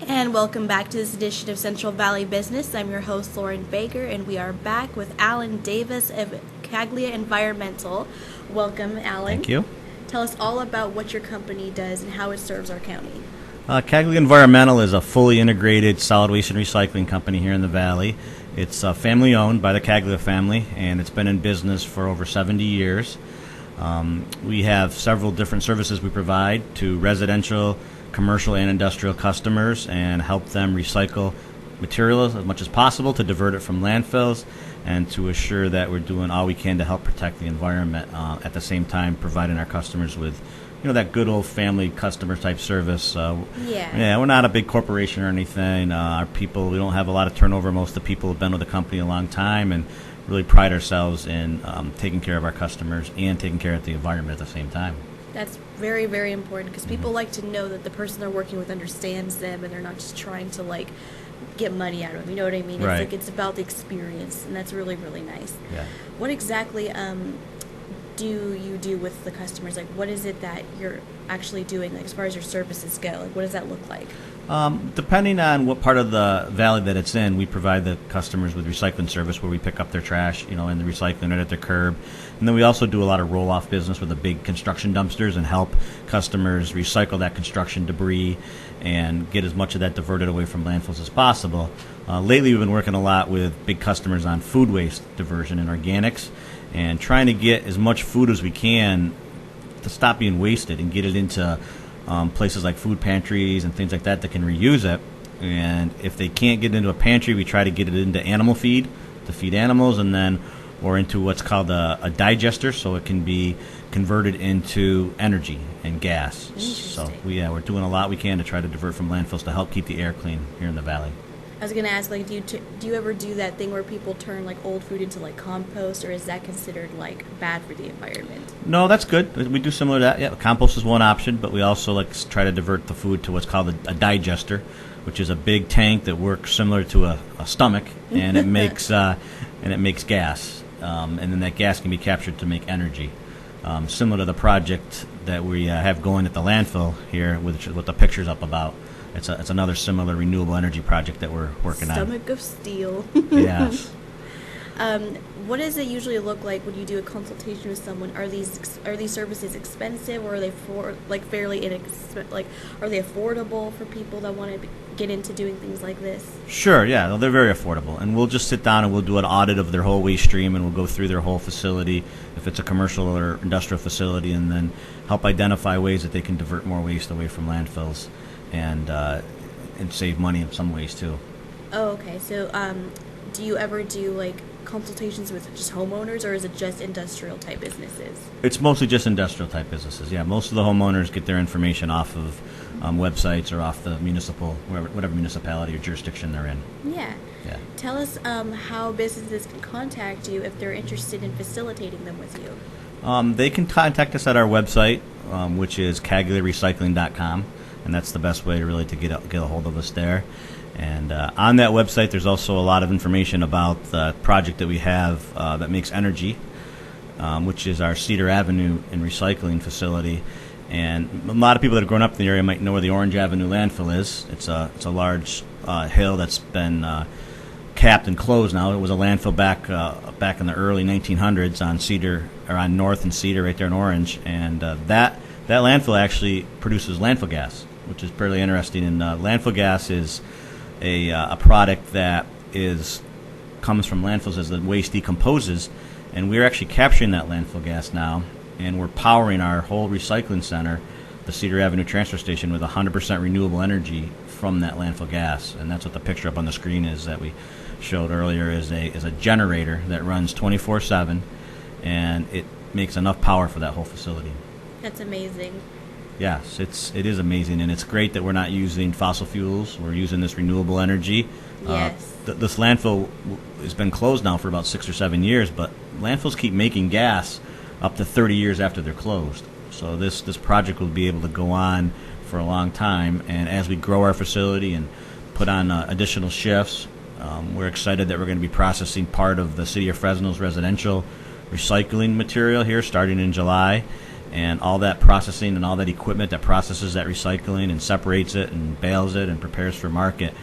And welcome back to this edition of Central Valley Business. I'm your host, Lauren Baker, and we are back with Alan Davis of Caglia Environmental. Welcome, Alan. Thank you. Tell us all about what your company does and how it serves our county. Caglia Environmental is a fully integrated solid waste and recycling company here in the Valley. It's family owned by the Caglia family, and it's been in business for over 70 years. We have several different services we provide to residential, commercial, and industrial customers and help them recycle materials as much as possible to divert it from landfills and to assure that we're doing all we can to help protect the environment, at the same time providing our customers with that good old family customer type service. Yeah, we're not a big corporation or anything. Our people, we don't have a lot of turnover. Most of the people have been with the company a long time and really pride ourselves in taking care of our customers and taking care of the environment at the same time. That's very, very important because people like to know that the person they're working with understands them and they're not just trying to get money out of them. You know what I mean? Right. It's about the experience, and that's really, really nice. Yeah. What exactly do you do with the customers? What is it that you're actually doing, as far as your services go? What does that look like? Depending on what part of the valley that it's in, we provide the customers with recycling service where we pick up their trash, in the recycling right at their curb. And then we also do a lot of roll-off business with the big construction dumpsters and help customers recycle that construction debris and get as much of that diverted away from landfills as possible. Lately, we've been working a lot with big customers on food waste diversion and organics and trying to get as much food as we can to stop being wasted and get it into places like food pantries and things like that can reuse it. And if they can't get it into a pantry, we try to get it into animal feed to feed animals, and then or into what's called a digester, so it can be converted into energy and gas. So we're doing a lot we can to try to divert from landfills to help keep the air clean here in the valley. I was going to ask, do you ever do that thing where people turn old food into compost, or is that considered bad for the environment? No, that's good. We do similar to that. Yeah, compost is one option, but we also try to divert the food to what's called a digester, which is a big tank that works similar to a stomach, and it makes gas, and then that gas can be captured to make energy. Similar to the project that we have going at the landfill here, with the pictures up about. It's another similar renewable energy project that we're working on. Stomach of steel. Yes. What does it usually look like when you do a consultation with someone? Are these services expensive, or are they fairly inexpensive? Are they affordable for people that want to get into doing things like this? Sure. Yeah, they're very affordable, and we'll just sit down and we'll do an audit of their whole waste stream, and we'll go through their whole facility, if it's a commercial or industrial facility, and then help identify ways that they can divert more waste away from landfills. And save money in some ways too. Oh, okay. So, do you ever do consultations with just homeowners, or is it just industrial type businesses? It's mostly just industrial type businesses. Yeah, most of the homeowners get their information off of websites or off the whatever municipality or jurisdiction they're in. Yeah. Yeah. Tell us how businesses can contact you if they're interested in facilitating them with you. They can contact us at our website, which is cagliarecycling.com. And that's the best way to get a hold of us there. And on that website, there's also a lot of information about the project that we have that makes energy, which is our Cedar Avenue and recycling facility. And a lot of people that have grown up in the area might know where the Orange Avenue landfill is. It's a large hill that's been capped and closed now. It was a landfill back in the early 1900s on Cedar, or on North and Cedar, right there in Orange. And that landfill actually produces landfill gas, which is fairly interesting. And landfill gas is a product that comes from landfills as the waste decomposes, and we're actually capturing that landfill gas now, and we're powering our whole recycling center, the Cedar Avenue transfer station, with 100% renewable energy from that landfill gas. And that's what the picture up on the screen is that we showed earlier, is a generator that runs 24/7, and it makes enough power for that whole facility. That's amazing. Yes, it is amazing, and it's great that we're not using fossil fuels. We're using this renewable energy. Yes. This landfill has been closed now for about 6 or 7 years, but landfills keep making gas up to 30 years after they're closed. So this project will be able to go on for a long time, and as we grow our facility and put on additional shifts, we're excited that we're going to be processing part of the City of Fresno's residential recycling material here starting in July. and all that processing and all that equipment that processes that recycling and separates it and bales it and prepares for market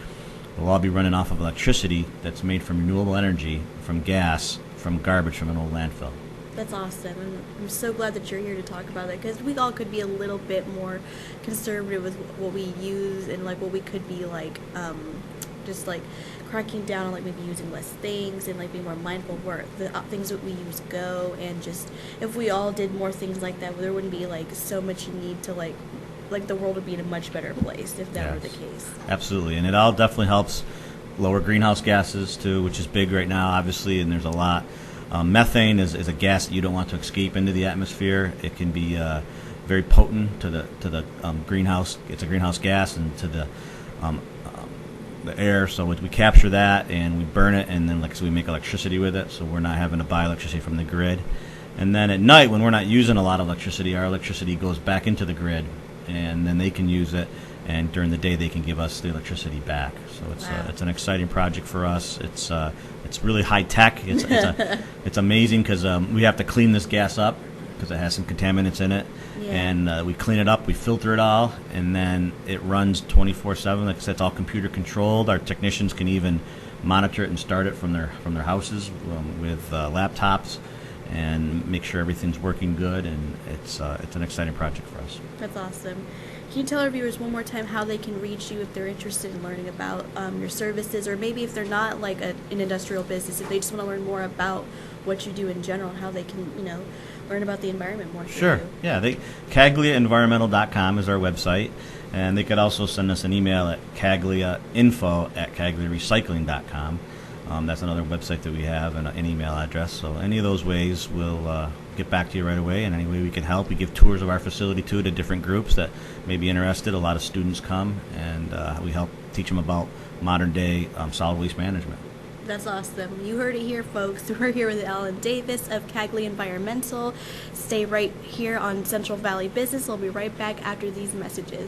will all be running off of electricity that's made from renewable energy, from gas, from garbage from an old landfill. That's awesome. And I'm so glad that you're here to talk about it, because we all could be a little bit more conservative with what we use, and like what we could be like, just like cracking down on like maybe using less things, and like being more mindful of where the things that we use go. And just if we all did more things like that, there wouldn't be like so much need to like the world would be in a much better place if that were the case. Absolutely, and it all definitely helps lower greenhouse gases too, which is big right now, obviously, and there's a lot. Methane is a gas that you don't want to escape into the atmosphere. It can be very potent to the greenhouse. It's a greenhouse gas, and to the air. So we capture that and we burn it, and then so we make electricity with it. So we're not having to buy electricity from the grid. And then at night, when we're not using a lot of electricity, our electricity goes back into the grid, and then they can use it. And during the day, they can give us the electricity back. So it's an exciting project for us. It's really high tech. It's amazing because we have to clean this gas up because it has some contaminants in it. Yeah. And we clean it up, we filter it all, and then it runs 24/7. Like I said, it's all computer controlled. Our technicians can even monitor it and start it from their houses with laptops, and make sure everything's working good. And it's an exciting project for us. That's awesome. Can you tell our viewers one more time how they can reach you if they're interested in learning about your services, or maybe if they're not like an industrial business, if they just want to learn more about what you do in general, and how they can, learn about the environment more? Sure. Yeah, CagliaEnvironmental.com is our website, and they could also send us an email at cagliainfo@cagliarecycling.com. That's another website that we have, and an email address. So any of those ways, we'll get back to you right away. And any way we can help, we give tours of our facility too to different groups that may be interested. A lot of students come, and we help teach them about modern day solid waste management. That's awesome. You heard it here, folks. We're here with Alan Davis of Caglia Environmental. Stay right here on Central Valley Business. We'll be right back after these messages.